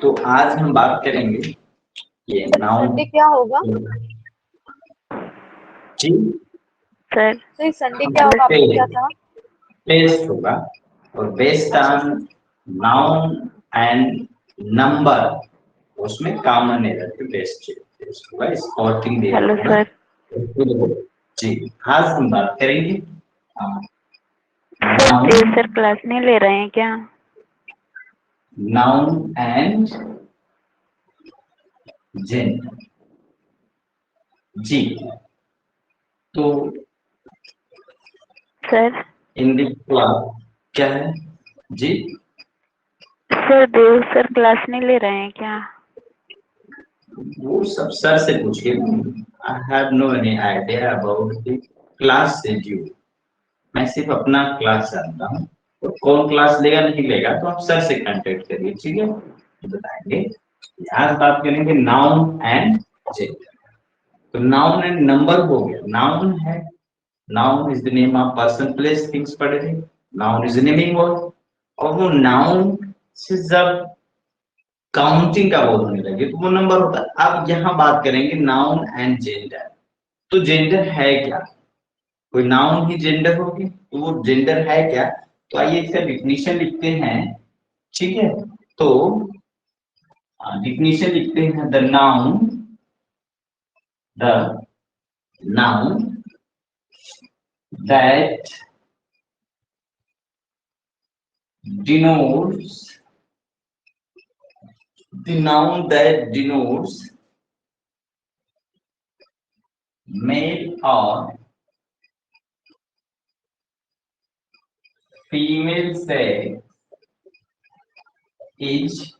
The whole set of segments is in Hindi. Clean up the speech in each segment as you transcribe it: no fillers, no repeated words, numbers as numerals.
तो आज हम बात करेंगे ये नाउन। संडे क्या होगा जी सर? तो ये संडे क्या होगा, आपने क्या कहा? टेस्ट होगा और based on noun and number, उसमें कॉमन एरर पे बेस्ड टेस्ट होगा। Spotting hello sir. जी आज हम बात करेंगे सर देव सर क्लास नहीं ले रहे हैं क्या? Noun and gender. जी तो सर इन द क्लास क्या है जी? सर देव सर क्लास नहीं ले रहे हैं क्या? वो सब सर से पूछिए। I have no any idea about the class schedule. मैं सिर्फ अपना क्लास जानता हूँ, तो कौन क्लास लेगा नहीं लेगा तो आप सर से कांटेक्ट करिए, ठीक है, तो बताएंगे। आज बात करेंगे नाउन एंड जेंडर। तो नाउन एंड नंबर हो गया। नाउन है, noun is the name of person place things पढ़े थे। नाउन इज नेमिंग वर्ड, और वो नाउन से जब काउंटिंग का बोध होने लगे तो वो नंबर होता है। अब यहाँ बात करेंगे नाउन एंड जेंडर। तो जेंडर है क्या? कोई नाउन ही जेंडर होगी तो वो जेंडर है क्या? तो आइए इसका डिफिनीशन लिखते हैं, ठीक है। तो डिफिनीशन लिखते हैं। The noun that denotes the noun that denotes male or female sex is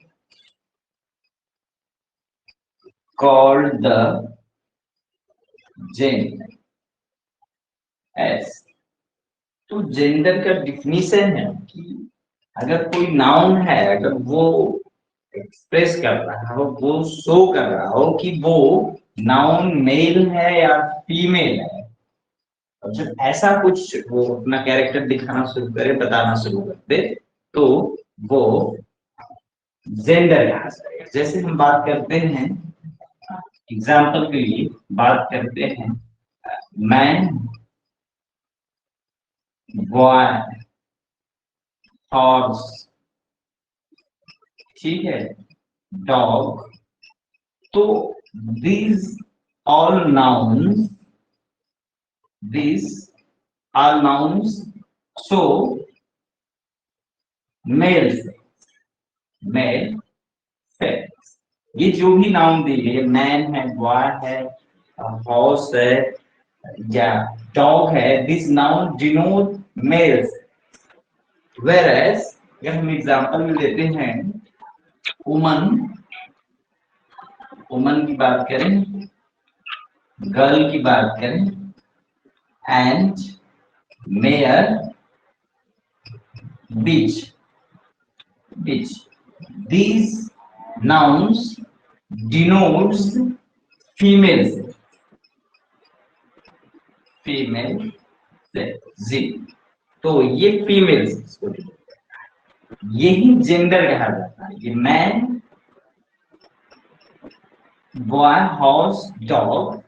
called the gender. S तो जेंडर का डिफिनीशन है कि अगर कोई नाउन है, अगर वो एक्सप्रेस कर रहा हो, वो शो कर रहा हो कि वो नाउन मेल है या फीमेल है, और जब ऐसा कुछ वो अपना कैरेक्टर दिखाना शुरू करे, बताना शुरू कर दे, तो वो जेंडर कहा जाएगा। जैसे हम बात करते हैं, एग्जाम्पल के लिए बात करते हैं, मैन, बॉय, हॉर्स, ठीक है, डॉग। तो these all nouns, these are nouns, so male male sex। ये जो भी नाउन दी गई है, मैन है, बॉय है, हॉर्स है या डॉग है, this noun denote males. Where अगर हम एग्जांपल में लेते हैं, वुमन, वुमन की बात करें, गर्ल की बात करें, and mayor, beach, these nouns denotes female sex। तो ये फीमेल सेक्स को denote करता है, यही जेंडर कहा जाता है। ये man, boy, horse, dog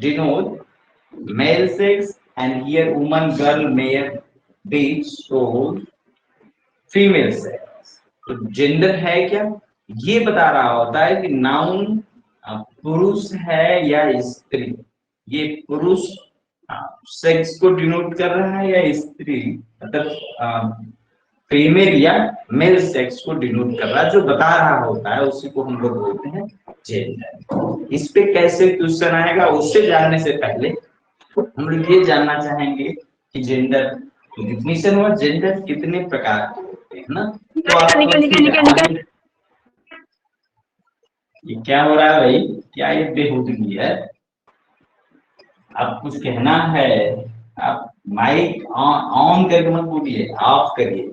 denote male sex, and here woman, girl, male, beach, so female sex. तो जेंडर है क्या? ये बता रहा होता है कि नाउन पुरुष है या स्त्री। ये पुरुष सेक्स को डिनोट कर रहा है या स्त्री, मतलब फीमेल या मेल सेक्स को डिनोट कर रहा है, जो बता रहा होता है उसी को हम लोग बोलते हैं जेंडर। इस पे कैसे क्वेश्चन आएगा, उससे जानने से पहले हम लोग ये जानना चाहेंगे कि जेंडर डिफिनीशन और जेंडर कितने प्रकार के होते हैं ना। तो आप ये क्या हो रहा है भाई? क्या ये बेहूदगी है? आप कुछ कहना है, आप माइक ऑन करके मत बोलिए, ऑफ करिए।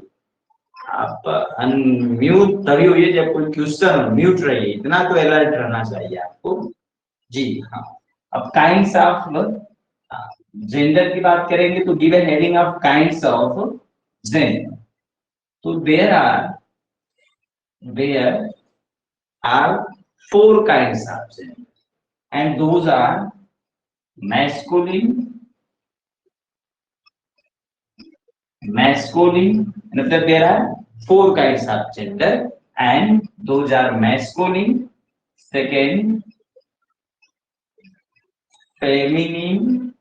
आप अनम्यूट तभी होइए जब कोई क्वेश्चन हो, म्यूट रहिए। इतना तो अलर्ट रहना चाहिए आपको। जी हाँ। अब काइंड्स ऑफ जेंडर की बात करेंगे तो give a heading of kinds of gender. तो there are there are four kinds of gender, and those are masculine, मतलब there are four kinds of gender, and those are masculine, second feminine,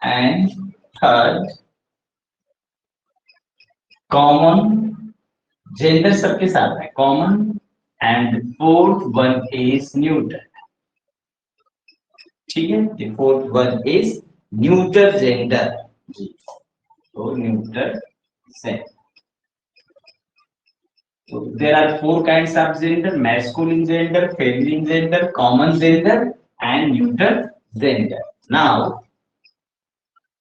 and third common. Gender सबके साथ है common, and fourth one is neutral. ठीक है, the fourth one is neutral gender जी, तो neutral gender. So there are four kinds of gender: masculine gender, feminine gender, common gender, and neutral gender. Now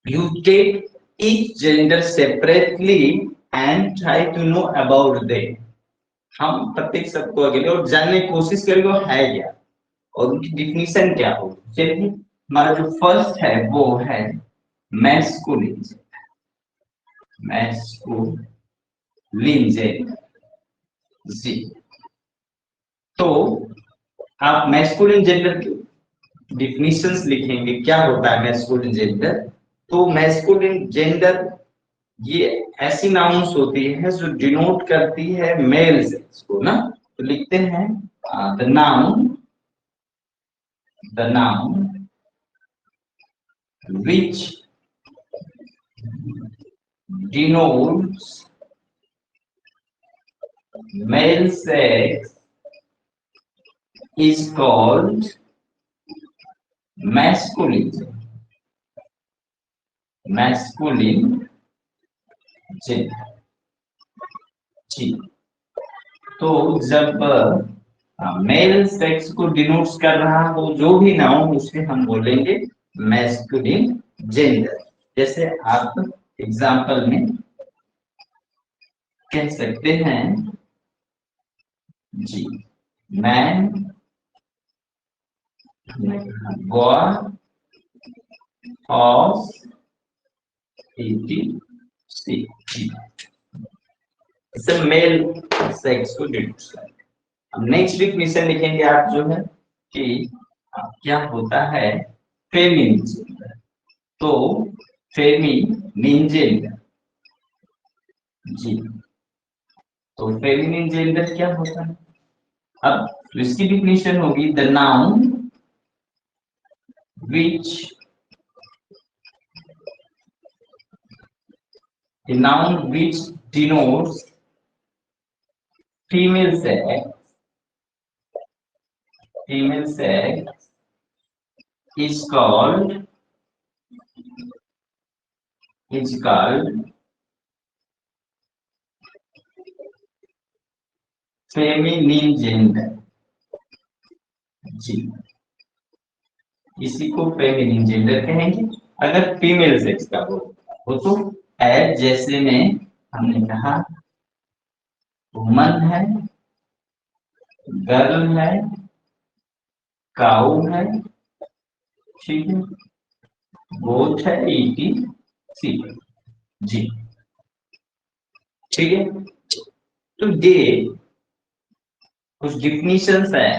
you take each gender separately and try to know about them. हम प्रत्येक सबको अकेले और जानने की कोशिश करेंगे वो है क्या और उनकी डिफिनीशन क्या होगी। चलिए, हमारा जो फर्स्ट है वो है मैस्कुलिन जेंडर जी। तो आप मैस्कुलिन जेंडर की डिफिनीशंस लिखेंगे, क्या होता है मैस्कुलिन जेंडर। तो मैस्कुलिन जेंडर ये ऐसी नाउन्स होती है जो डिनोट करती है मेल सेक्स को ना। तो लिखते हैं the noun which denotes male sex is called masculine gender जी। तो जब मेल सेक्स को डिनोट्स कर रहा हो जो भी नाउन, उसे हम बोलेंगे मैस्कुलिन जेंडर। जैसे आप एग्जांपल में कह सकते हैं जी, मैन, बॉय, हॉर्स, सब मेल सेक्स को डिनोट्स करते हैं। अब नेक्स्ट डिफिनेशन लिखेंगे आप जो है कि क्या होता है फेमिनिन जेंडर। तो फेमिनिन जेंडर जी, तो फेमिनिन जेंडर क्या होता है। अब इसकी डिफिनेशन होगी the noun which denotes female sex is called feminine gender जी। इसी को फेमिनिन जेंडर कहेंगे अगर फीमेल सेक्स का हो तो। एज जैसे में हमने कहा वुमन है, गर्ल है, काऊ है, ठीक है, गोट है, ईटी सी जी, ठीक है। तो ये कुछ डिफिनीशंस है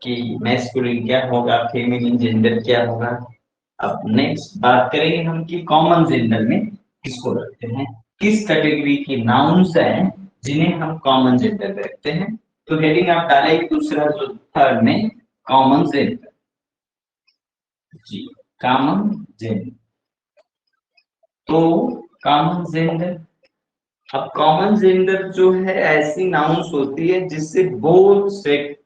कि मैस्कुलिन क्या होगा, फेमिनिन जेंडर क्या होगा। अब नेक्स्ट बात करेंगे हम कि कॉमन जेंडर में किसको रखते हैं, किस कैटेगरी की नाउन्स हैं जिन्हें हम कॉमन जेंडर में रखते हैं। तो हेडिंग आप डालेंगे दूसरा जो थर्ड में कॉमन जेंडर जी, कॉमन जेंडर। तो कॉमन जेंडर, अब कॉमन जेंडर जो है ऐसी नाउन्स होती है जिससे बोथ सेक्स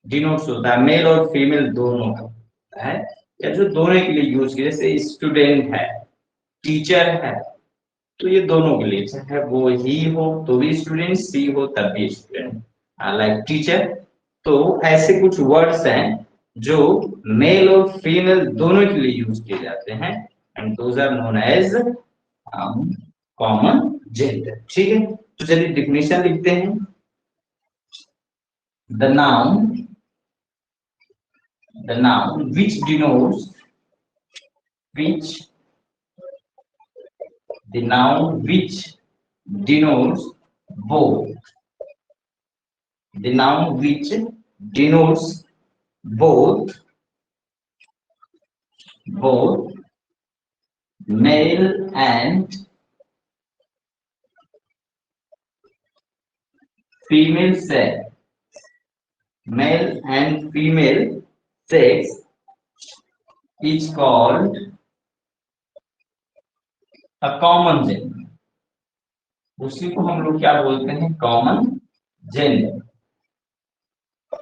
डिनोट्स होता है, मेल और फीमेल दोनों का है, या जो दोनों के लिए यूज किया, जैसे स्टूडेंट है, टीचर है, तो ये दोनों के लिए, चाहे वो ही हो तो भी स्टूडेंट, सी हो तब भी स्टूडेंट, लाइक टीचर। तो ऐसे कुछ वर्ड्स हैं जो मेल और फीमेल दोनों के लिए यूज किए जाते हैं, and those are known as common gender. ठीक है, तो चलिए डिफिनेशन लिखते हैं। The noun which denotes the noun which denotes both, the noun which denotes both male and female sex, male and female sex is called a common gender. उसी को हम लोग क्या बोलते हैं, कॉमन जेंडर।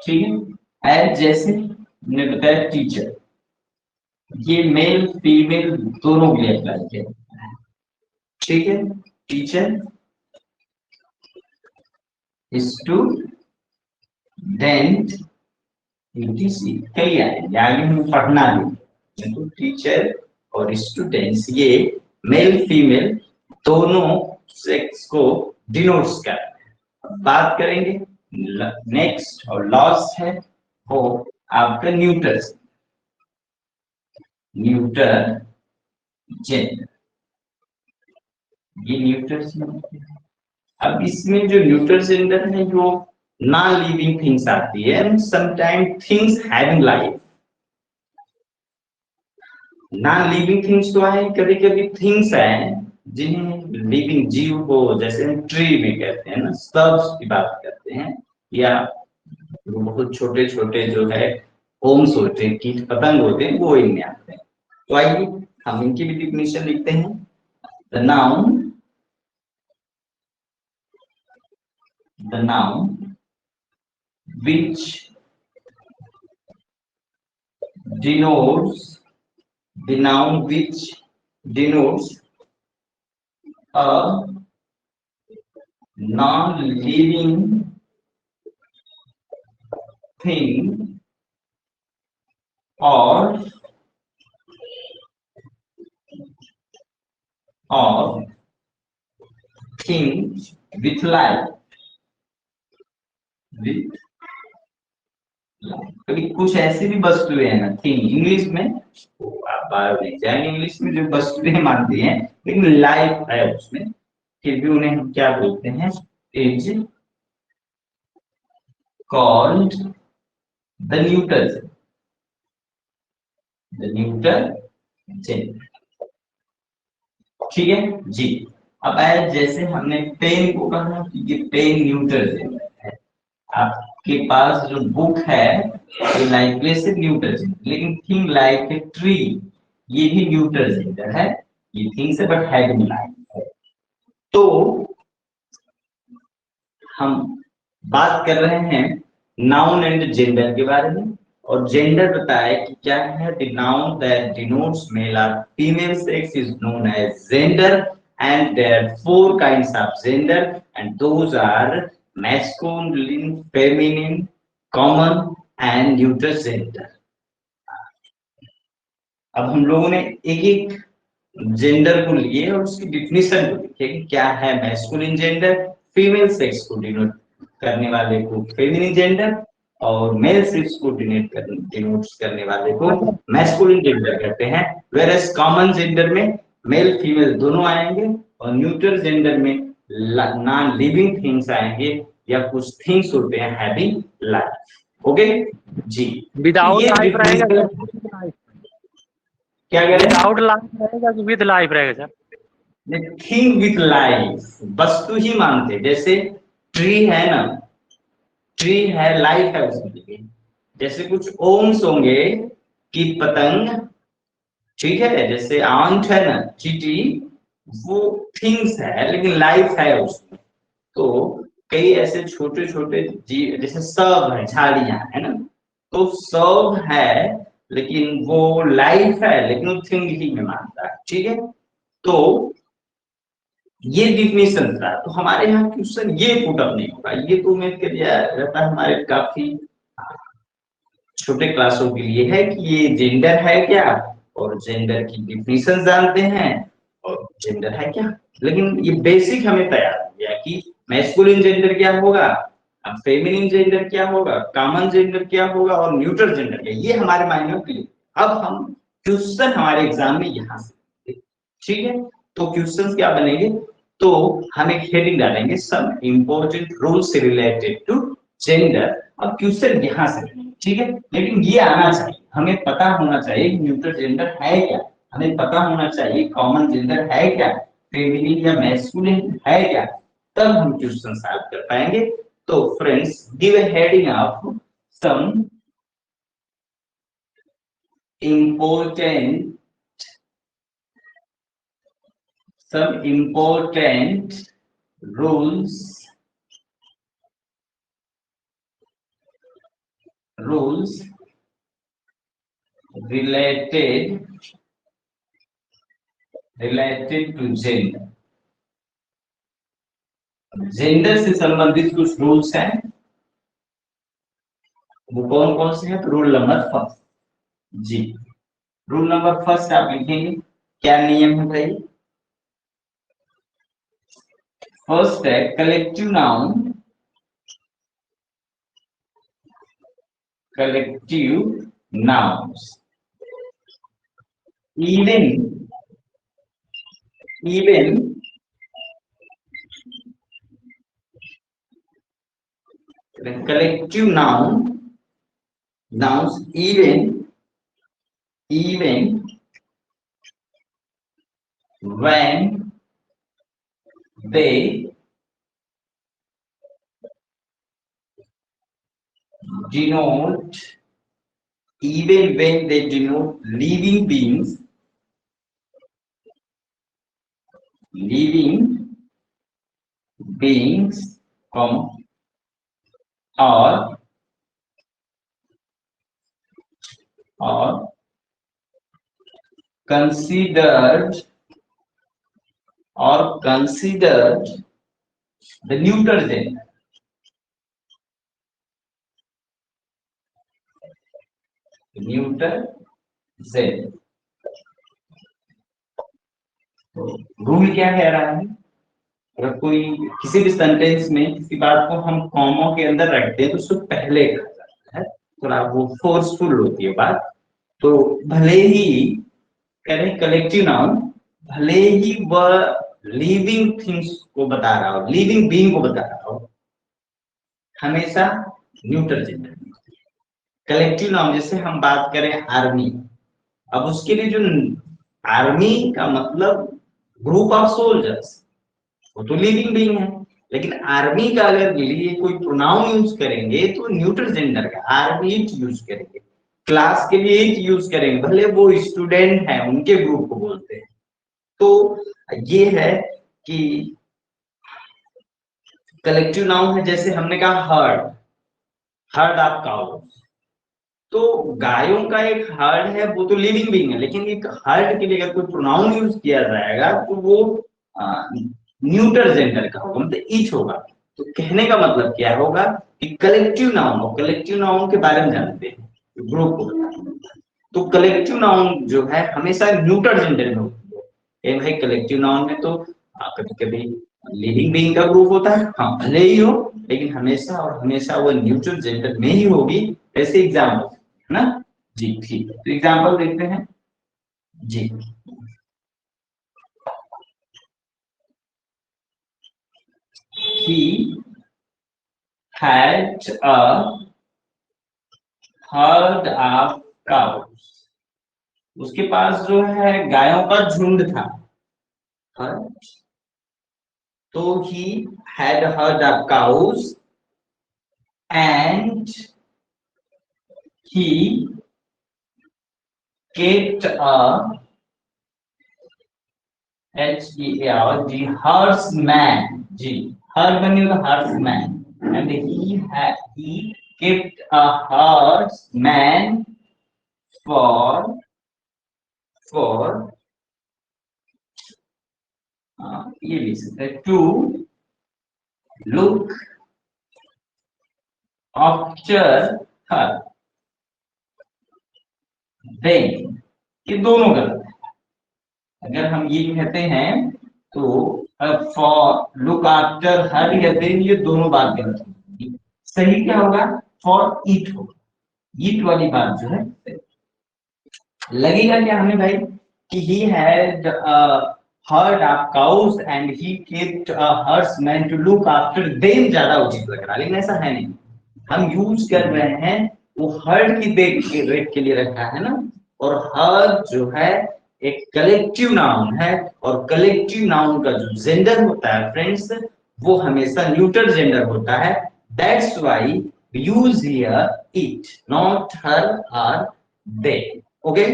ठीक है, एज जैसे ने बताया टीचर, ये मेल फीमेल दोनों के लिए अप्लाई किया। ठीक है, टीचर, स्टूडेंट, ETC कई आएंगे, आगे हम पढ़ना भी। तो टीचर और स्टूडेंट्स ये मेल फीमेल दोनों सेक्स को डिनोट्स करते हैं। बात करेंगे नेक्स्ट और लास्ट है वो आपका न्यूटर जेंडर। ये न्यूटर जेंडर, अब इसमें जो न्यूटर जेंडर है जो नॉन लिविंग थिंग्स आती है, sometime things having life. Non living things तो आए, कभी कभी थिंग्स आए जिन्हें लिविंग जीव को, जैसे हम ट्री में कहते हैं ना, स्टब्स की बात करते हैं, या बहुत छोटे छोटे जो है होम्स होते हैं, कीट पतंग होते हैं, वो इनमें आते हैं। तो आइए हम इनकी भी डिफिनेशन लिखते हैं। The noun which denotes a non-living thing or thing with life, कभी कुछ ऐसी भी वस्तुएं हैं ना, थिंग इंग्लिश में, आप बाहर नहीं जाएंगे, इंग्लिश में जो वस्तुएं मानती हैं लेकिन लाइफ है उसमें, फिर भी उन्हें हम क्या बोलते हैं, is called the neuter gender. ठीक है जी। अब जैसे हमने पेन को कहा कि ये पेन न्यूटर जेंडर है, आपके पास जो बुक है ये लाइक से न्यूटर जेंडर, लेकिन थिंग लाइक ए ट्री ये भी न्यूटर जेंडर है, ये थिंग्स है बट हैविंग लाइफ है। तो हम बात कर रहे हैं नाउन एंड जेंडर के बारे में, और जेंडर बताया कि क्या है, the noun that denotes male और female sex is known as gender, and there are 4 kinds of gender, and those are masculine, feminine, common and neutral gender. अब हम लोगों ने एक एक जेंडर को लिए और उसकी डिफिनेशन को लिखे कि क्या है मैस्कुलिन जेंडर, फीमेल सेक्स को डिनोट करने वाले को फेमिनिन जेंडर, और मेल सेक्स को डिनोट करने वाले को मैस्कुलिन जेंडर कहते हैं। वेयरएज कॉमन जेंडर में मेल फीमेल दोनों आएंगे, और न्यूट्रल जेंडर में नॉन लिविंग थिंग्स आएंगे, या कुछ थिंग्स होते हैं हैविंग लाइफ। ओके जी। विदाउट लाइफ रहेगा, क्या करें, विदाउट लाइफ रहेगा कि विद लाइफ रहेगा सर? थिंग विथ लाइफ, वस्तु ही मानते, जैसे ट्री है ना, ट्री है, लाइफ है उसमें, जैसे कुछ ओम्स होंगे कि पतंग, ठीक है, जैसे आंट है ना, चींटी, वो थिंग्स है लेकिन लाइफ है उसमें। तो कई ऐसे छोटे छोटे जीव, जैसे सब है, झाड़ियां है ना, तो सब है लेकिन वो लाइफ है लेकिन वो थिंग ही में मानता है। ठीक है, तो ये डिफिनेशन था। तो हमारे यहाँ क्वेश्चन ये पुट अप नहीं होगा, ये तो उम्मीद कर रहता है हमारे काफी छोटे क्लासों के लिए है कि ये जेंडर है क्या, और जेंडर की डिफिनेशन जानते हैं, और जेंडर है क्या। लेकिन ये बेसिक हमें तैयार हो गया कि मैस्कुलिन जेंडर क्या होगा, अब फेमिनिन जेंडर क्या होगा, कॉमन जेंडर क्या होगा, और न्यूट्रल जेंडर क्या, ये हमारे माइंड में क्लियर। अब हम क्वेश्चन हमारे एग्जाम में यहाँ से, ठीक है, तो क्वेश्चन क्या बनेंगे, तो हम एक हेडिंग डालेंगे some important rules related to gender. अब क्वेश्चन यहाँ से, ठीक है, लेकिन ये आना चाहिए, हमें पता होना चाहिए कि न्यूट्रल जेंडर है क्या, हमें पता होना चाहिए कॉमन जेंडर है क्या, फेमिनिन या मैस्कुलिन है क्या, तब हम क्वेश्चन सॉल्व कर पाएंगे। तो friends, give a heading of some important rules related to gender। Gender से संबंधित कुछ रूल्स हैं, वो कौन कौन से हैं? तो रूल नंबर फर्स्ट, जी रूल नंबर फर्स्ट आप लिखेंगे, क्या नियम है भाई? फर्स्ट है collective nouns even collective nouns even when they denote living beings or considered the neuter gender। Rule क्या कह रहा है? अगर कोई किसी भी सेंटेंस में किसी बात को हम कॉमा के अंदर रखते हैं तो उसको पहले कहा जाता है, थोड़ा वो फोर्सफुल होती है बात। तो भले ही करें कलेक्टिव नाउन, भले ही वह लिविंग थिंग्स को बता रहा हो, लिविंग बीइंग को बता रहा हो, हमेशा न्यूट्रल जेंडर। कलेक्टिव नाउन जैसे हम बात करें आर्मी, अब उसके लिए जो आर्मी का मतलब ग्रुप ऑफ सोल्जर्स, वो तो लिविंग बीइंग है, लेकिन आर्मी का अगर लिए कोई प्रोनाउन यूज करेंगे तो न्यूट्रल जेंडर का आर्मी यूज करेंगे। क्लास के लिए इट यूज करेंगे, भले वो स्टूडेंट है उनके ग्रुप को बोलते हैं। तो ये है कि कलेक्टिव नाउन है, जैसे हमने कहा हर्ड ऑफ काउज, तो गायों का एक हर्ड है, वो तो लिविंग बीइंग है, लेकिन एक हर्ड के लिए अगर कोई प्रोनाउन यूज किया जाएगा तो वो न्यूट्रल जेंडर का होगा, मतलब इच होगा। तो कहने का मतलब क्या होगा कि कलेक्टिव नाउन के बारे में जानते हैं, ग्रुप को। तो कलेक्टिव नाउन जो है हमेशा न्यूट्रल जेंडर में होती है। भाई कलेक्टिव नाउन में तो कभी कभी लिविंग बीइंग का ग्रुप होता है, हाँ भले ही हो, लेकिन हमेशा और हमेशा वो न्यूट्रल जेंडर में ही होगी। ऐसे एग्जाम्पल है ना जी, ठीक है, तो एग्जाम्पल देखते हैं जी। He had a herd of cows। उसके पास जो है गायों का झुंड था। तो he had a herd of cows and he kept a the herdsman, जी हर्ड बनी होगा herdsman, and he kept a herdsman for ये लिख सकते हैं to look after her। then ये दोनों गलत है। अगर हम ये कहते हैं तो फॉर लुक आफ्टर हर या देन, ये दोनों बात गलत होगी। सही क्या होगा? फॉर ईट होगा, ईट वाली बात जो है। लगेगा क्या हमें भाई कि he had herd of cows and he kept a herdsman to look after them ज्यादा उचित लग रहा, लेकिन ऐसा है नहीं। हम यूज कर रहे हैं वो हर्ड की देख रेख के लिए रखा है ना, और हर्ड जो है एक कलेक्टिव नाउन है, और कलेक्टिव नाउन का जो जेंडर होता है फ्रेंड्स वो हमेशा न्यूट्रल जेंडर होता है। That's why use here it, not her और दे। ओके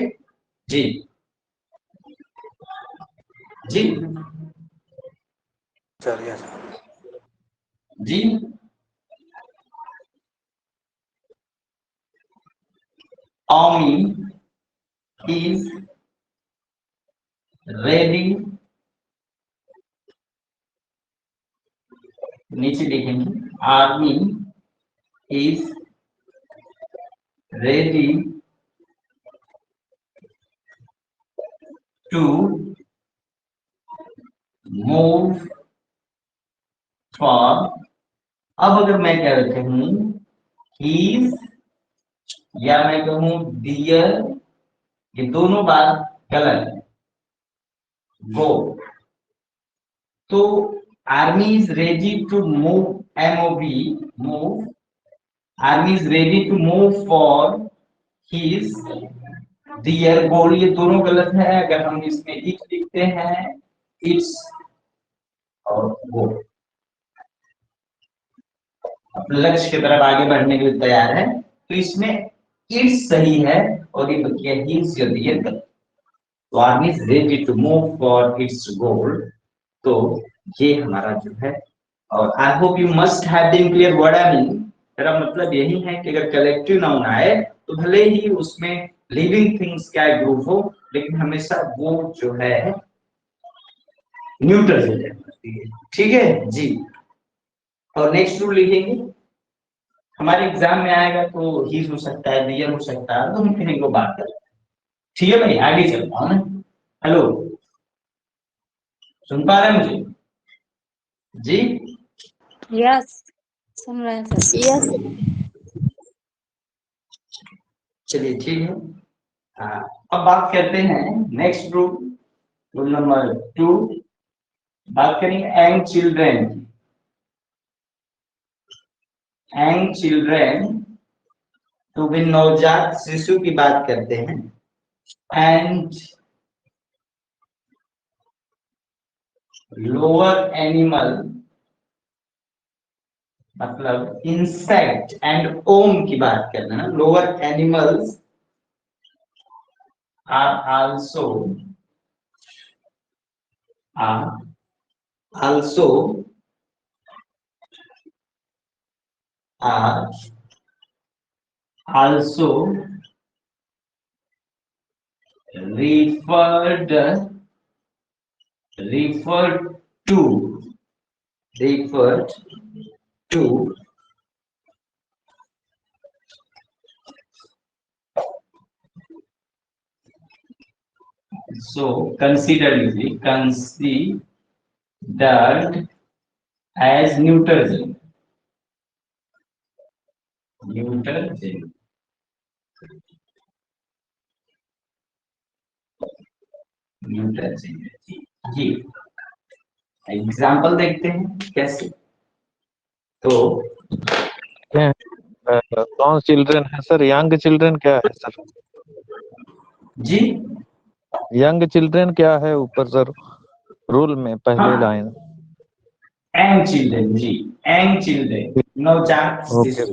जी जी चलिए जी। army is ready, नीचे लिखेंगे army is ready to move for। अब अगर मैं क्या कहूं his या मैं कहूं dear, ये दोनों बात गलत है। go तो army is ready to move, move, army is ready to move for his their goal, ये दोनों गलत है। अगर हम इसमें इट लिखते हैं इट्स और वो अपने लक्ष्य की तरफ आगे बढ़ने के लिए तैयार है, तो इसमें इट्स सही है और ये बकिया हिज या डियर गलत। तो army is ready to move for its goal, तो ये हमारा जो है। और I hope you must have been clear what I mean. मेरा मतलब यही है कि अगर कलेक्टिव नाउन आए तो भले ही उसमें लिविंग थिंग्स का ग्रुप हो, लेकिन हमेशा वो जो है न्यूट्रल जेंडर होती है। ठीक है जी। और नेक्स्ट रूल लिखेंगे, हमारे एग्जाम में आएगा तो ही हो सकता है, डियर हो सकता है, तो हम फिर इनको बात करें। ठीक है भाई, आगे चलता हूं ना। हेलो, सुन पा रहे हैं मुझे जी? यस, सुन रहे हैं सर। यस चलिए ठीक है। अब बात करते हैं नेक्स्ट रूल, रूल नंबर 2। बात करेंगे एंड चिल्ड्रेन की। एंड चिल्ड्रेन तो भी नवजात शिशु की बात करते हैं। एंड लोअर एनिमल मतलब इंसेक्ट एंड ओम की बात करना है। Lower animals are also are also referred to so considered as neuter gender। neuter gender neuter gender ये एग्जाम्पल देखते हैं कैसे। तो कौन चिल्ड्रन है सर? यंग चिल्ड्रन क्या है सर? जी यंग चिल्ड्रन क्या है ऊपर सर रूल में पहले लाइन? एंड चिल्ड्रन जी, एंड चिल्ड्रन नवजात शिशु।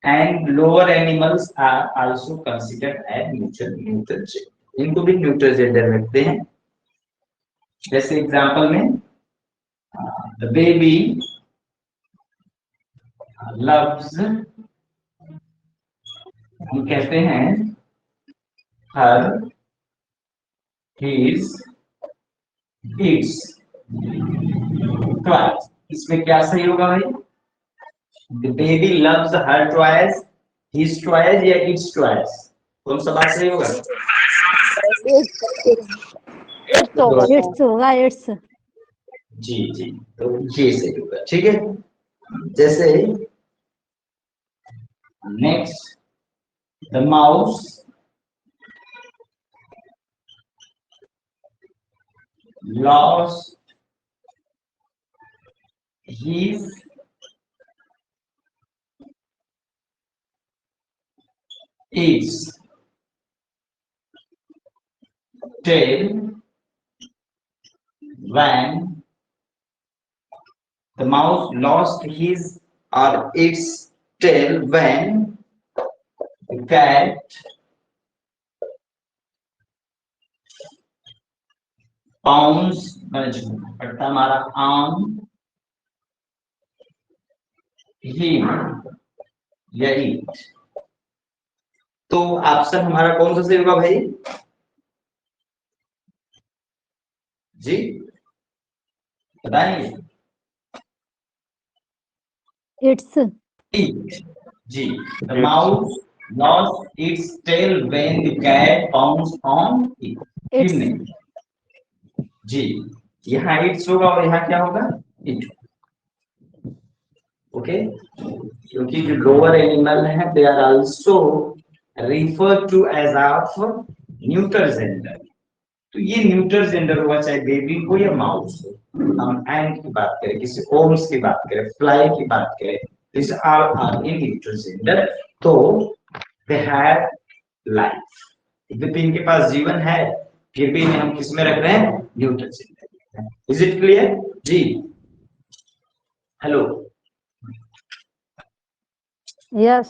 And lower animals are also considered as neutral gender, इनको भी न्यूट्रल जेंडर रखते हैं। जैसे एग्जांपल में द बेबी लव्स, हम कहते हैं हर, हिज, इट्स, ट्वाइस। इसमें क्या सही होगा भाई? The baby loves her twice, his twice या इट्स ट्वाइस, कौन सा बात सही होगा? इट्स होगा, इट्स। जी जी, तो ये सही होगा। ठीक है, जैसे next the mouse lost his its tail when the mouse lost his or its tail when the cat pounds पड़ता हमारा on him या it। तो ऑप्शन हमारा कौन सा सही होगा भाई जी बताएंगे? It's It ji the mouse lost its tail when the cat pounced on it। it's नहीं जी यहाँ इट्स होगा और यहाँ क्या होगा इट। ओके क्योंकि जो लोअर एनिमल है they are also refer to as of neuter gender. तो ये न्यूटर जेंडर हुआ चाहे बेबी हो या माउस हो। हम एंट की बात करें किसी ओम्स की बात करें फ्लाई की बात करें this are in neuter gender. तो दे हैव लाइफ यद्यपि इनके पास जीवन है फिर भी इन्हें हम किस में रख रहे हैं neuter gender. Is it clear जी? हेलो yes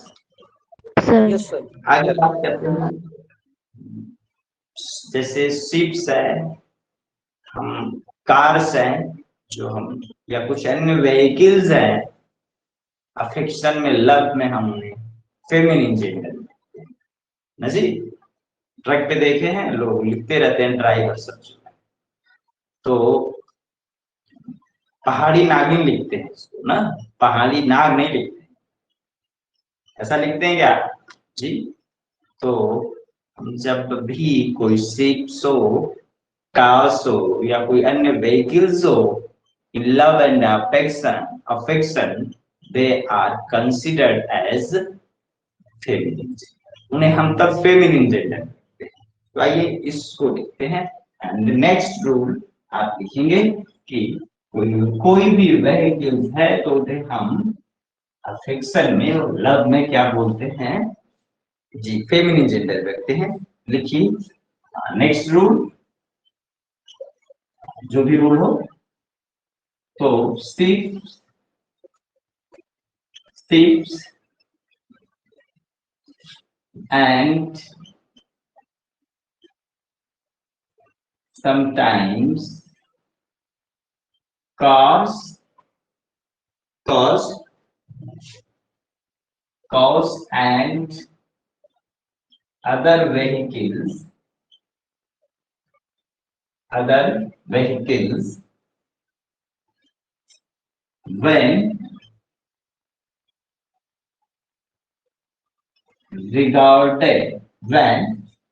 सर आगे बात करते हैं। जैसे शिप्स है हम कार्स हैं जो हम या कुछ अन्य व्हीकल्स हैं अफेक्शन में लव में हमने फेमिनिन जेंडर ना जी। ट्रक पे देखे हैं लोग लिखते रहते हैं ड्राइवर सब तो पहाड़ी नागिन लिखते हैं इसको ना पहाड़ी नाग नहीं लिखते ऐसा लिखते हैं क्या जी? तो हम जब भी कोई शिप्स हो कार्स हो या कोई अन्य व्हीकल्स हो in love and affection they are considered as feminine उन्हें हम तब फेमिनिन जेंडर कहते हैं। तो आइए इसको लिखते हैं एंड नेक्स्ट रूल आप लिखेंगे कि कोई भी व्हीकल है तो उन्हें हम अफेक्शन में और लव में क्या बोलते हैं जी फेमिनिन जेंडर रखते हैं। लिखिए नेक्स्ट रूल जो भी रूल हो तो ships and sometimes cars and other vehicles when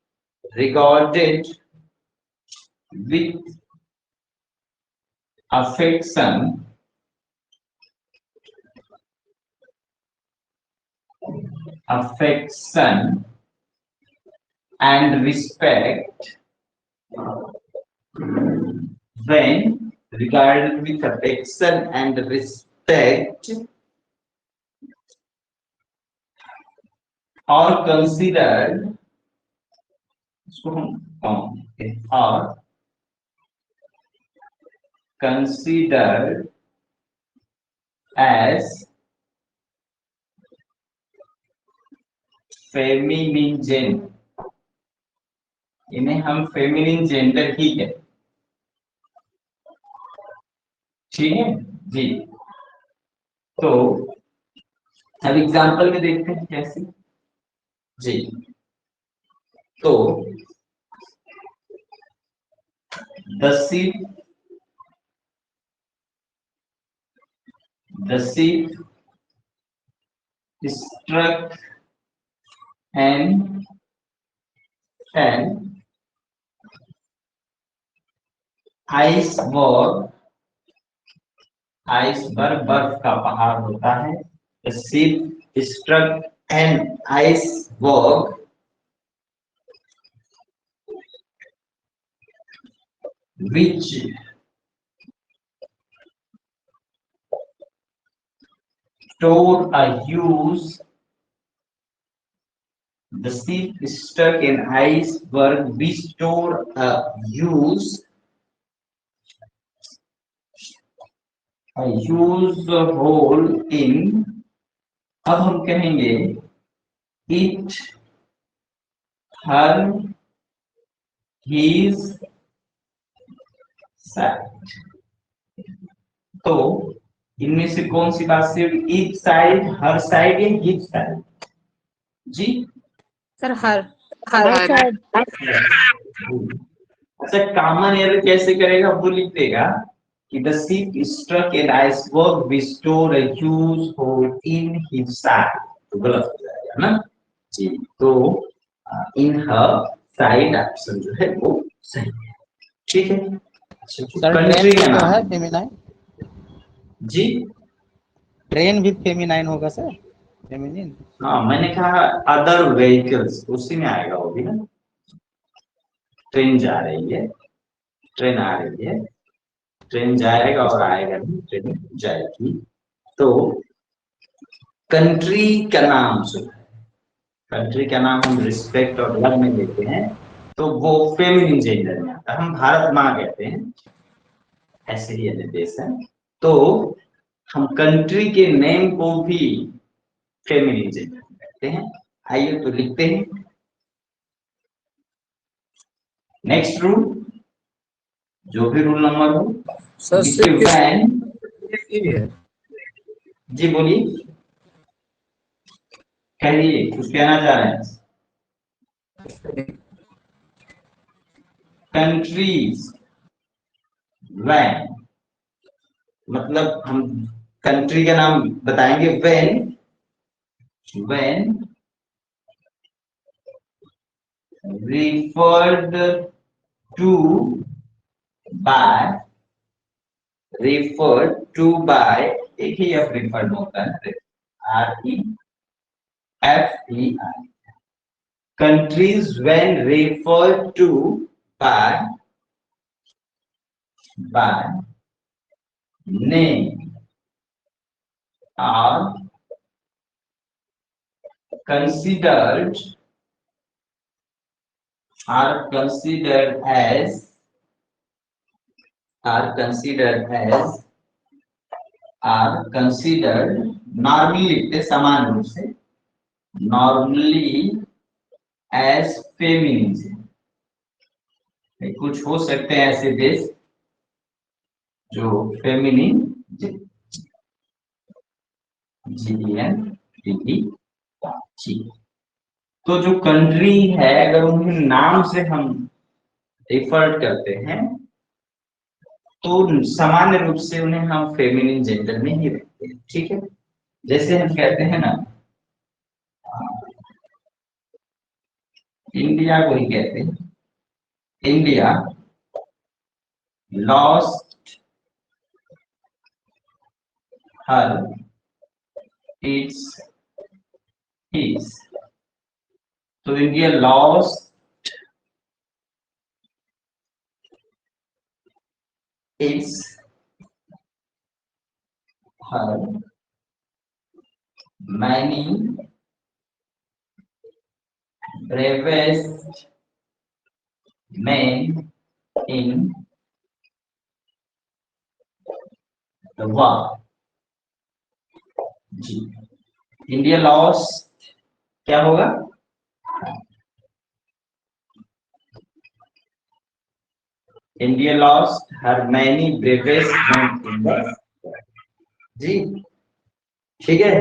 regarded with affection and respect when regarded with affection and respect or considered or considered as feminine gender इन्हें हम फेमिनिन जेंडर ही कहते हैं। ठीक है जी। तो अब एग्जांपल में देखते हैं कैसे जी। तो the sheep struck an iceberg बर्फ का पहाड़ होता है। The sheep struck an iceberg which store a use the ship stuck in iceberg which store a use hole in, अब हम कहेंगे it her his side। तो इनमें से कौन सी बात सिर्फ each साइड, हर साइड या हिज साइड? जी सर हर हर साइड। अच्छा, कॉमन एरर कैसे करेगा वो लिख देगा कि the ship struck an iceberg which store a huge hole in his side, तो गलत हो जाएगा ना जी। तो इन हर साइड ऑप्शन जो है वो सही है, ठीक है। सर कंट्री का ट्रेन तो नाम है फेमिनाइन, जी, ट्रेन भी फेमिनाइन होगा सर, फेमिनिन। हाँ मैंने कहा अदर व्हीकल्स उसी में आएगा वो भी ना। ट्रेन जा रही है, ट्रेन आ रही है, ट्रेन जाएगा और आएगा भी, ट्रेन जाएगी। तो कंट्री का नाम जो है, कंट्री का नाम हम रिस्पेक्ट और लव में लेते हैं तो वो फेमिनिन जेंडर में आता है। हम भारत माँ कहते हैं, ऐसे ही अन्य देश है, तो हम कंट्री के नेम को भी फेमिनिन जेंडर में कहते हैं। आइए तो लिखते हैं नेक्स्ट रूल, जो भी रूल नंबर हो वैन। जी बोलिए, कहिए कुछ कहना चाह रहे हैं। कंट्रीज वैन मतलब हम कंट्री का नाम बताएंगे when, when referred to by, referred to by एक ही एफ रिफर्ड होता है, REFER, countries when referred to by name are considered as normally लिखते समान रूप से, नॉर्मली एज फेमिनिन। कुछ हो सकते हैं ऐसे देश जो फेमिनिन जी। तो जो कंट्री है अगर उन्हें नाम से हम रिफर करते हैं तो सामान्य रूप से उन्हें हम फेमिनिन जेंडर में ही रखते हैं, ठीक है। जैसे हम कहते हैं ना, इंडिया को ही कहते हैं, India lost her its peace, तो India lost its her many bravest men in the war जी। इंडिया लॉस्ट क्या होगा, India lost her many bravest man in the जी, ठीक है।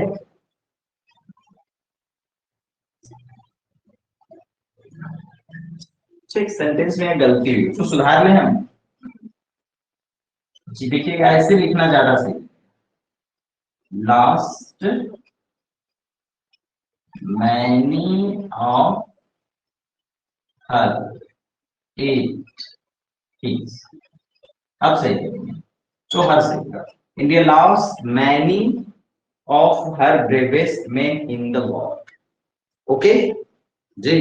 एक सेंटेंस में गलती हुई तो सुधार लें हम जी। देखिएगा ऐसे लिखना ज्यादा सही, lost many of her at his, अब सही करेंगे तो हर सही का India lost many of her bravest man in the war, okay जी,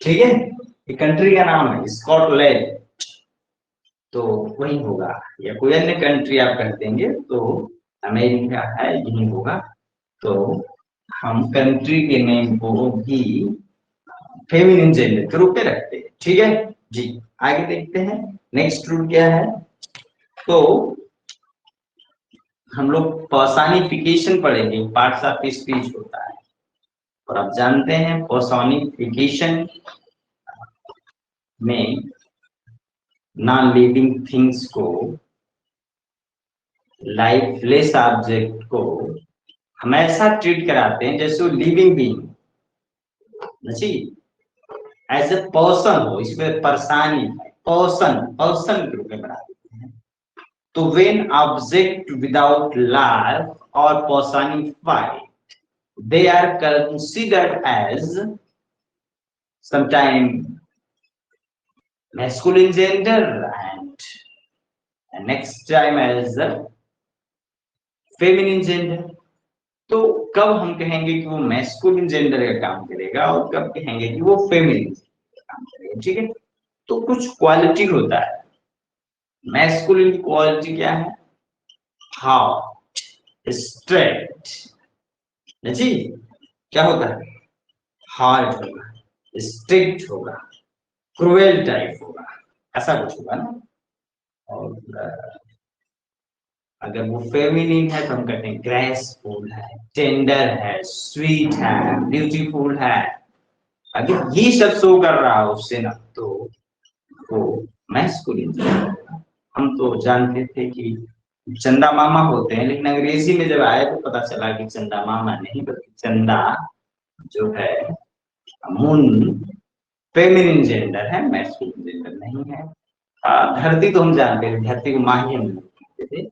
ठीक है। ये कंट्री का नाम है स्कॉटलैंड, तो वही होगा, या कोई अन्य कंट्री आप कह देंगे तो अमेरिका है, यही होगा। तो हम कंट्री के नेम को भी फेमिनिन जेंडर के रूप में रखते हैं, ठीक है जी। आगे देखते हैं नेक्स्ट रूल क्या है। तो हम लोग पर्सनिफिकेशन पढ़ेंगे, पार्ट्स ऑफ स्पीच होता है, और आप जानते हैं पर्सनिफिकेशन में नॉन लिविंग थिंग्स को, लाइफलेस ऑब्जेक्ट को हम ऐसा ट्रीट कराते हैं जैसे वो लिविंग बीइंग जी, एज ए पर्सन हो, इसमें परेशानी है, पर्सन के रूप में बना देते हैं। तो व्हेन ऑब्जेक्ट विदाउट लाइफ और personified, they are considered as sometime masculine gender and next time as the feminine gender। तो कब हम कहेंगे कि वो मैस्कुलिन जेंडर का काम करेगा और कब कहेंगे कि वो फेमिनिन का काम करेगा, ठीक है। तो कुछ क्वालिटी होता है, मैस्कुलिन की क्वालिटी क्या है, हार्ट, स्ट्रेट जी, क्या होता है, हार्ड होगा, स्ट्रिक्ट होगा, क्रूएल टाइप होगा, ऐसा कुछ होगा ना। और अगर वो फेमिनिन है तो हम कहते हैं ग्रेसफुल है, टेंडर है, स्वीट है, ब्यूटीफुल है। अगर ये सब शो कर रहा है उससे ना, तो वो मैस्कुलिन। हम तो जानते थे कि चंदा मामा होते हैं, लेकिन अंग्रेजी में जब आए तो पता चला कि चंदा मामा नहीं बल्कि चंदा जो है मून फेमिनिन जेंडर है, मैस्कुलिन जेंडर नहीं है। धरती तो हम जानते हैं, धरती को माँ ही हम कहते थे।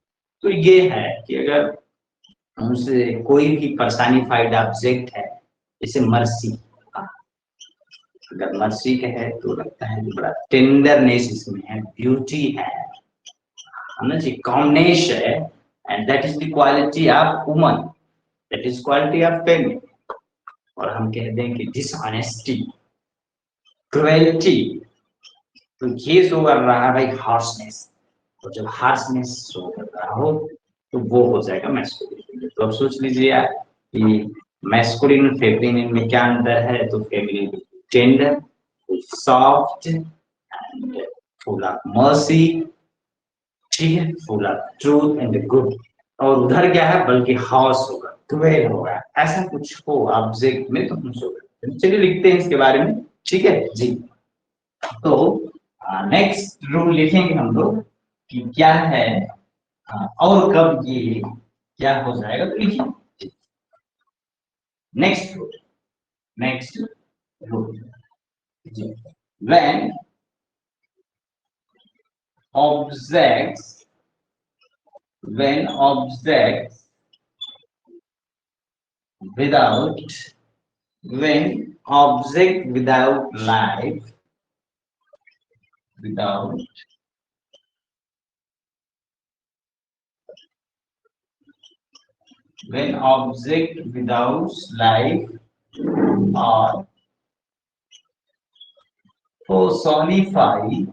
तो ये है कि अगर हमसे कोई भी पर्सनिफाइड ऑब्जेक्ट है, जैसे मर्सी, अगर मर्सी का है तो लगता है कि बड़ा टेंडरनेस इसमें है, ब्यूटी है ना जी, calmness है, and that is the quality of woman, that is quality of feminine. और हम कह दें कि डिसऑनेस्टी, क्रुएल्टी, तो ये शो कर रहा है भाई हार्शनेस, और जब हार्शनेस शो कर रहा हो तो वो हो जाएगा मैस्कुलिन। तो अब सोच लीजिए आप कि मैस्कुलिन और फेमिनिन में क्या अंतर है। तो feminine tender, soft and full of mercy, ठीक है, full of truth and good. और उधर क्या है, बल्कि हार्श होगा, क्रूएल होगा, ऐसा कुछ हो ऑब्जेक्ट में तो हम शो करते हैं। चलिए लिखते हैं इसके बारे में, ठीक है जी। तो नेक्स्ट रूल लिखेंगे हम लोग कि क्या है, और कब ये क्या हो जाएगा, तो लिखिए नेक्स्ट रूल जी। When objects without when object without life when object without life are personified,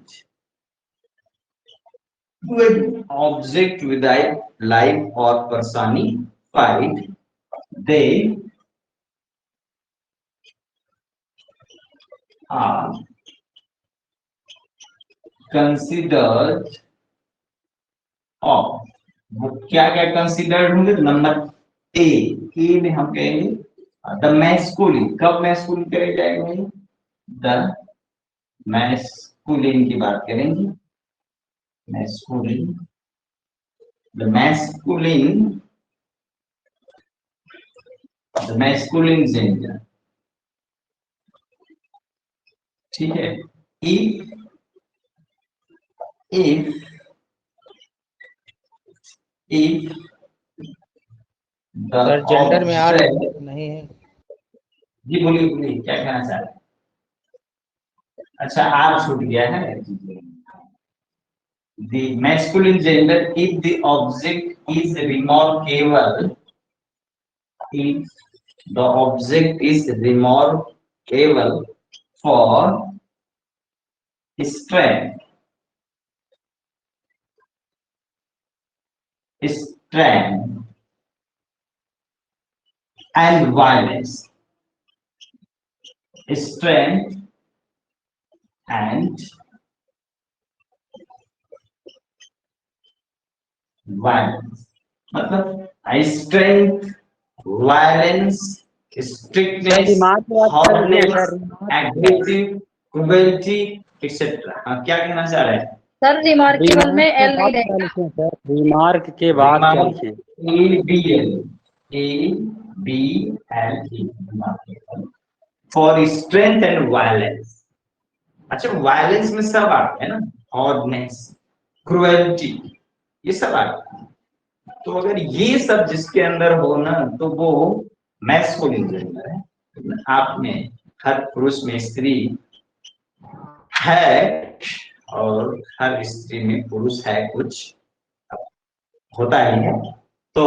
when object without life or personified, they are considered of, वो क्या क्या कंसिडर्ड होंगे, नंबर ए में हम कहेंगे द मैस्कुलिन। कब मैस्कुलिन करे जाएंगे, द मैस्कुलिन की बात करेंगे, मैस्कुलिन, द मैस्कुलिन जेंडर, ठीक है। if सर जेंडर में आर नहीं है। जी बोलिए क्या कहना चाह रहे हैं। अच्छा आर छूट गया है। The masculine gender, if the object is remarkable, if the object is remarkable for strength, strength and violence, strength and violence. मतलब strength, violence, strictness, दिमाग की बात कर रहे हैं hardness, sir. aggressive, cruelty, etc. हाँ, क्या कहना चाह रहे हैं? सर रिमार्केबल में एल नहीं रहेगा। रिमार्क के बाद क्या Remark, लिखिए? ABL, ABLE, remarkable. For strength and violence. अच्छा, वायलेंस में सब आता है ना, हॉर्डनेस, क्रुएल्टी, ये सब आता है। तो अगर ये सब जिसके अंदर हो ना, तो वो मैस्कुलिन जेंडर है। आप में हर पुरुष में स्त्री है और हर स्त्री में पुरुष है, कुछ होता ही है। तो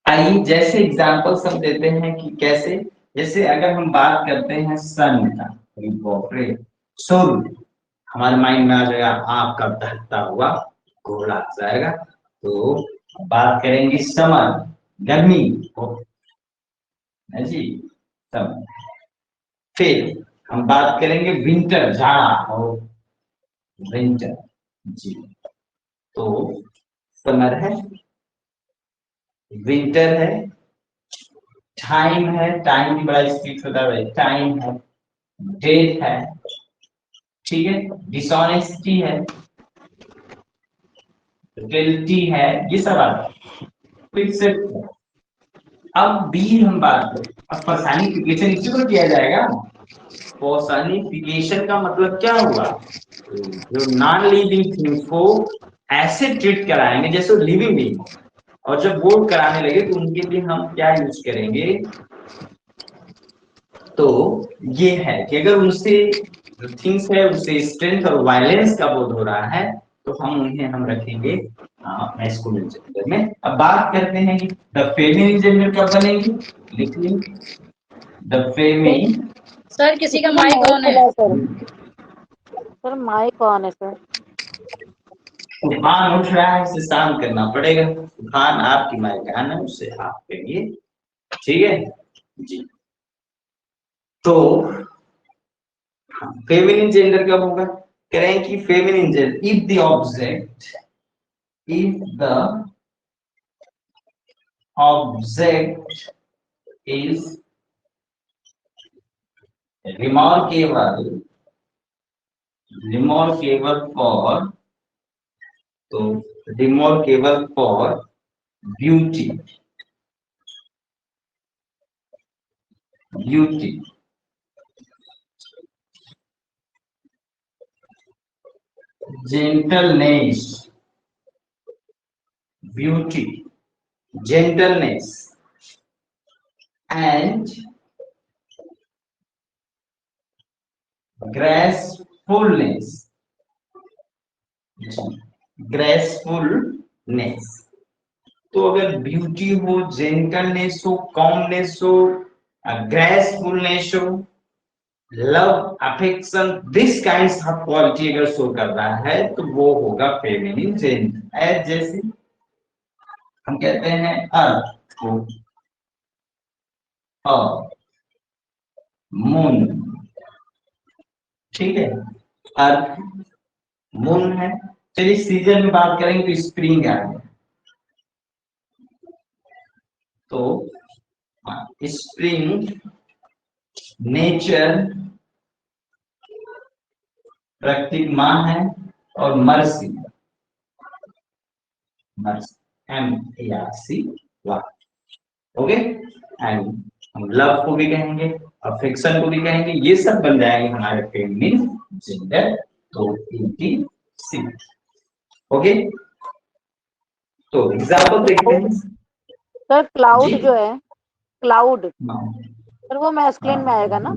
आइए जैसे एग्जांपल्स हम देते हैं कि कैसे, जैसे अगर हम बात करते हैं सन का, सूर्य, हमारे माइंड में आ जाएगा आपका दहकता हुआ घोड़ा आ जाएगा। तो बात करेंगे समर, गर्मी है जी, समर। फिर हम बात करेंगे विंटर, जाड़ा और विंटर जी। तो समर है, विंटर है, टाइम है, टाइम भी बड़ा स्पीड होता है, टाइम है, डेट है, ठीक है, डिसऑनेस्टी है, गिल्टी है, ये सब आता है। फिर से अब बी हम बात करें, अब पर्सनिफिकेशन इसी को किया जाएगा। पर्सनिफिकेशन का मतलब क्या हुआ? जो नॉन लिविंग थिंग्स को ऐसे ट्रीट कराएंगे जैसे लिविंग बीइंग, और जब वो कराने लगे तो उनके लिए हम क्या यूज करेंगे? तो ये है कि अगर उनसे जो थिंग्स है उससे स्ट्रेंथ और वायलेंस का बोध हो रहा है, तो हम उन्हें हम रखेंगे मैस्कुलिन जेंडर में। अब बात करते हैं कि द फेमिनिन जेंडर कब बनेगी, लिख लीजिए द फेमिनिन। सर किसी का माइक ऑन है। सर माइक ऑन है सर। तूफान उठ रहा है, इसे शांत करना पड़ेगा। तूफान आपकी माइक ऑन है, उसे आप करिए, ठीक है जी। तो फेमिनिन जेंडर कब होगा? कह रहे हैं कि feminine gender if the object, if the object is remarkable for, तो remarkable for beauty, gentleness, beauty, gentleness and gracefulness, तो अगर ब्यूटी हो, जेंटलनेस हो, कॉमनेस हो, ग्रेसफुलनेस हो, love, affection, this kinds of quality अगर शो कर रहा है तो वो होगा फेमिनिन जेंडर। एज जैसे हम कहते हैं अर्थ को और मून, ठीक है, अर्थ मून है। चलिए सीजन में बात करेंगे तो स्प्रिंग आ गया, तो स्प्रिंग नेचर, प्राकृतिक माँ है, और मर्सी, MARC ओके। एंड हम लव को भी कहेंगे, अफेक्शन को भी कहेंगे, ये सब बन जाएंगे हमारे फेमिनिन जेंडर। तो 86 ओके। तो एग्जांपल देखते हैं सर क्लाउड जी। जो है, क्लाउड हाँ, सर वो मैस्कुलिन में आएगा ना?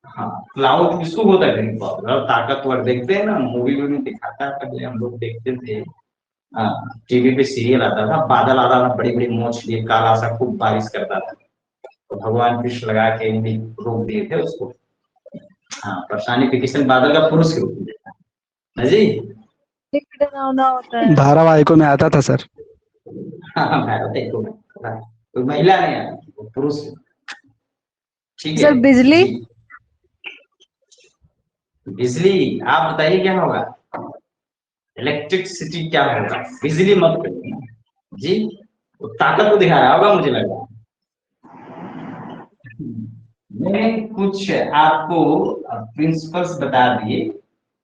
हाँ, क्लाउड किसको होता है? बहुत ताकतवर, देखते हैं ना मूवी में दिखाता है, पहले हम लोग देखते थे, टीवी पे सीरियल आता था, बादल आता था, बड़ी बड़ी मोछ लिए, काला सा, खूब बारिश करता था, तो भगवान कृष्ण लगा के रोक दिए थे उसको। हाँ, पर्सनिफिकेशन बादल का पुरुष के रूप में देखा है जी। होता है। धारावाहिकों में आता था सर। हाँ, भारत एक कोई महिला नहीं आती, वो पुरुष है। ठीक है सर बिजली। जी। बिजली, आप बताइए क्या होगा? इलेक्ट्रिसिटी क्या होगा? बिजली मत करिए जी, वो ताकत को दिखा रहा होगा मुझे लग रहा है। मैंने कुछ आपको प्रिंसिपल्स बता दिए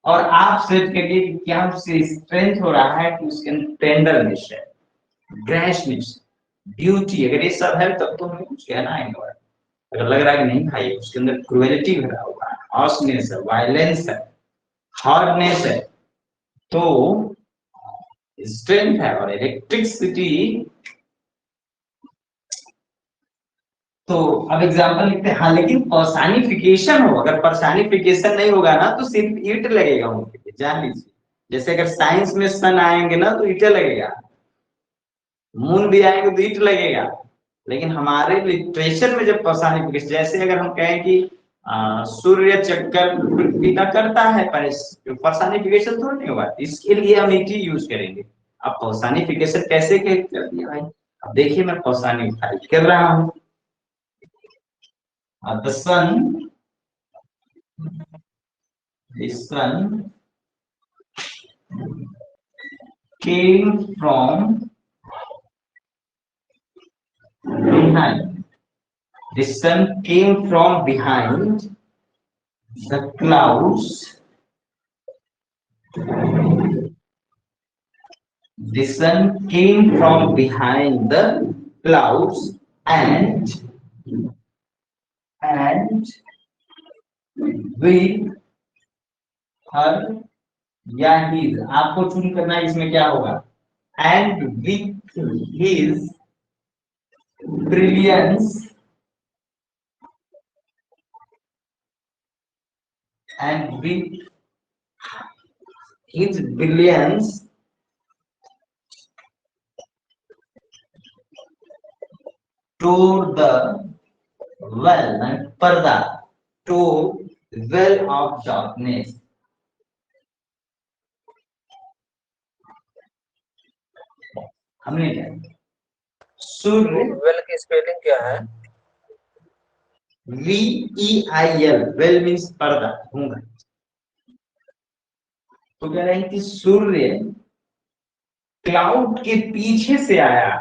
और आप सेट करिए कि क्या उससे स्ट्रेंथ हो रहा है कि उसके अंदर टेंडरनेस है, ग्रेसनेस, ब्यूटी। अगर ये सब है तब तो हमें कुछ कहना है। अगर लग रहा है कि नहीं भाई उसके अंदर क्रुएलिटी भरा हुआ है, हार्शनेस है, वायलेंस है, हार्डनेस है, तो स्ट्रेंथ है। और इलेक्ट्रिसिटी, तो अब एग्जांपल लिखते हैं। हाँ, लेकिन पर्सनिफिकेशन हो, अगर पर्सनिफिकेशन नहीं होगा ना तो सिर्फ ईट लगेगा उनके लिए, जान लीजिए। जैसे अगर साइंस में सन आएंगे ना तो ईट लगेगा, मून भी आएंगे तो ईट लगेगा। लेकिन हमारे लिटरेचर में जब पर्सनिफिकेशन, जैसे अगर हम कहें कि सूर्य चक्कर पृथ्वी का करता है, पर्सनिफिकेशन थोड़ा नहीं होगा, इसके लिए हम ईट ही यूज करेंगे। अब पर्सनिफिकेशन कैसे कर दिया भाई? अब देखिए मैं पर्सनिफाई कर रहा हूँ। The sun came from behind. The sun came from behind the clouds. The sun came from behind the clouds and with her या his, आपको चूज करना है इसमें क्या होगा। and with his brilliance toward the well and पर्दा, to well of darkness. हमने क्या सूर्य, वेल की स्पेलिंग क्या है? VEIL, वेल मीन्स पर्दा, घूंघट। तो कह रहे हैं कि सूर्य क्लाउड के पीछे से आया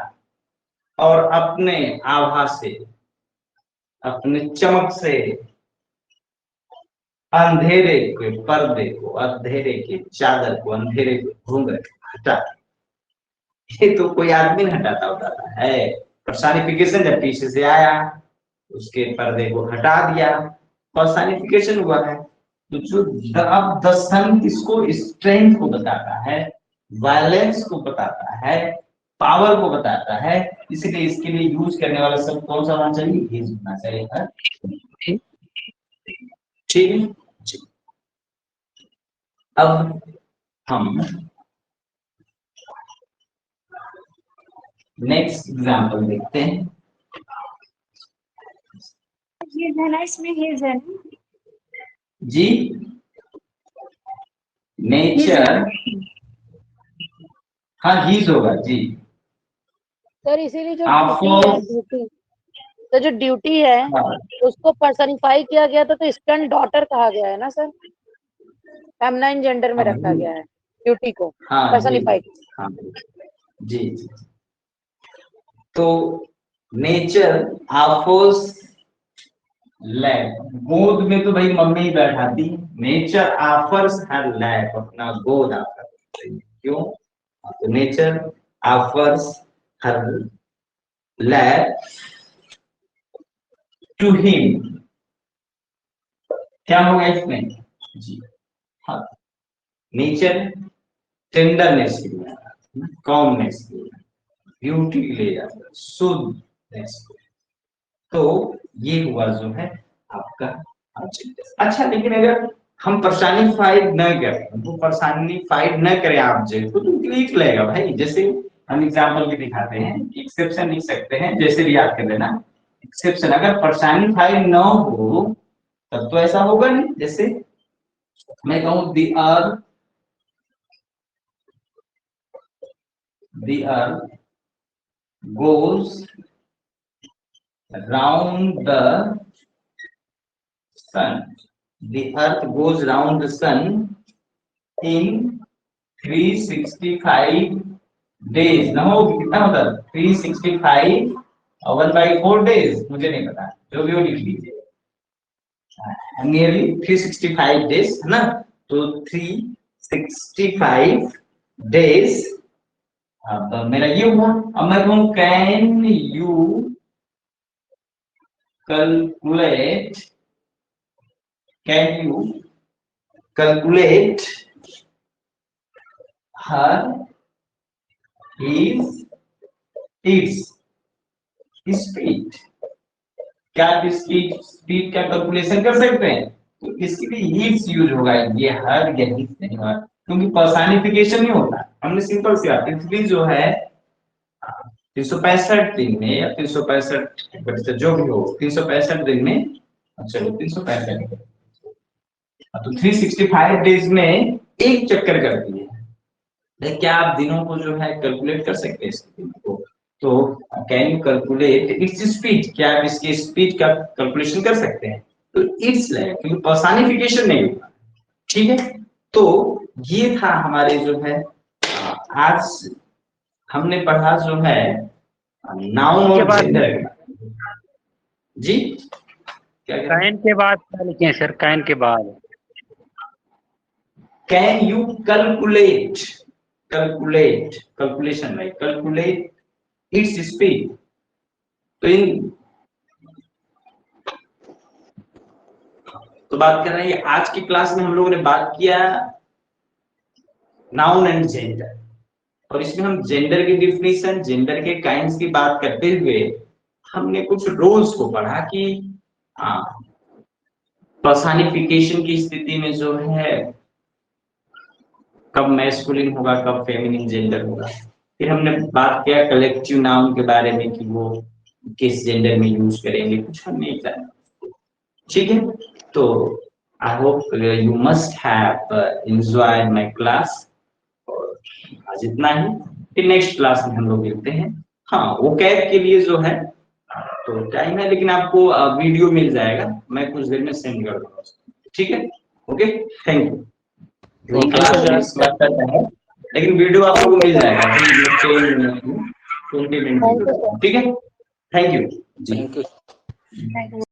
और अपने आभा से, अपने चमक से अंधेरे के पर्दे को, अंधेरे के चादर को, अंधेरे के घूंघट हटा। ये तो कोई आदमी नहीं हटाता होता है। पर्सनिफिकेशन जब पीछे से आया उसके पर्दे को हटा दिया, पर्सनिफिकेशन हुआ है। तो जो अब द सन किसको, स्ट्रेंथ को बताता है, वायलेंस को बताता है, पावर को बताता है। इसलिए इसके लिए यूज करने वाला सब कौन सा होना चाहिए? हिज होना चाहिए। ठीक है, अब हम नेक्स्ट एग्जांपल देखते हैं। ये है ना, इसमें हेज है ना जी, नेचर, हाँ हीज होगा जी। सर इसीलिए जो आपको ड्यूटी, तो जो ड्यूटी है उसको पर्सनिफाई किया गया था, तो स्टन डॉटर कहा गया है ना सर, फेमिनाइन जेंडर में रखा गया है ड्यूटी को, हाँ पर्सनिफाई। हाँ जी जी। तो नेचर ऑफर्स लैब, गोद में तो भाई मम्मी ही बैठाती। नेचर ऑफर्स हर लैब, अपना गोद ऑफर। क्यों? तो nature offers her lap to him. क्या होगा इसमें जी? हाँ, नेचर टेंडरनेस के लिए, कॉमनेस के लिए, ब्यूटी के लिए, शुद्धनेस। तो ये हुआ जो है आपका ऑब्जेक्ट। अच्छा, लेकिन अगर हम पर्सनिफाइड न करें, तो पर्सनिफाइड न करें ऑब्जेक्ट को, तो क्लिक लगेगा भाई। जैसे हम एग्जांपल भी दिखाते हैं, एक्सेप्शन लिख सकते हैं, जैसे भी याद कर लेना। एक्सेप्शन, अगर पर्सनिफाइड न हो तब तो ऐसा होगा नहीं। जैसे मैं कहूं the earth goes round the sun. The earth goes round the sun in 365 days. ना हो कितना होता है 365 और 1/4 days, मुझे नहीं पता, जो भी हो लिख लीजिए। नियरली 365 डेज है ना, तो 365 डेज। अब मेरा ये हुआ। अब मैं कहूं can you calculate her its speed. क्या आप स्पीड का कैलकुलेशन कर सकते हैं? तो इसके लिए हीट्स यूज होगा, ये हर या हीट्स नहीं होगा, क्योंकि पर्सनिफिकेशन नहीं होता। हमने सिंपल सी बात, पृथ्वी जो है 365 दिन में या 365 जो भी हो 365 दिन में, चलो 365 तो 365 डेज में एक चक्कर करती है। क्या आप दिनों को जो है कैलकुलेट कर सकते हैं इसके दिन को? तो can you calculate its speed, क्या आप इसके स्पीड का कैलकुलेशन कर सकते हैं? तो इट्स लाइक, क्योंकि पर्सनिफिकेशन नहीं होगा। ठीक है, तो ये था हमारे जो है आज हमने पढ़ा जो है नाउन और जेंडर। जी क्या कैन के बाद क्या लिखे सर? कैन के बाद can you calculation like calculate its speed. तो इन तो बात कर रहे हैं आज की क्लास में हम लोगों ने बात किया नाउन एंड जेंडर, और इसमें हम जेंडर की डिफिनीशन, जेंडर के काइंड्स की बात करते हुए हमने कुछ रोल्स को पढ़ा कि पर्सनिफिकेशन की स्थिति में जो है कब मैस्कुलिन होगा, कब फेमिनिन जेंडर होगा। फिर हमने बात किया कलेक्टिव नाउन के बारे में कि वो किस जेंडर में यूज करेंगे, कुछ हम नहीं जाना। ठीक है, तो आई hope you must have enjoyed my class. आज इतना ही, फिर नेक्स्ट क्लास में हम लोग मिलते हैं। हाँ, वो कैब के लिए जो है तो टाइम है, लेकिन आपको वीडियो मिल जाएगा, मैं कुछ देर में सेंड कर दूंगा। ठीक है, ओके, थैंक यू। लेकिन वीडियो आपको मिल जाएगा 20 मिनट। ठीक है, थैंक यू जी।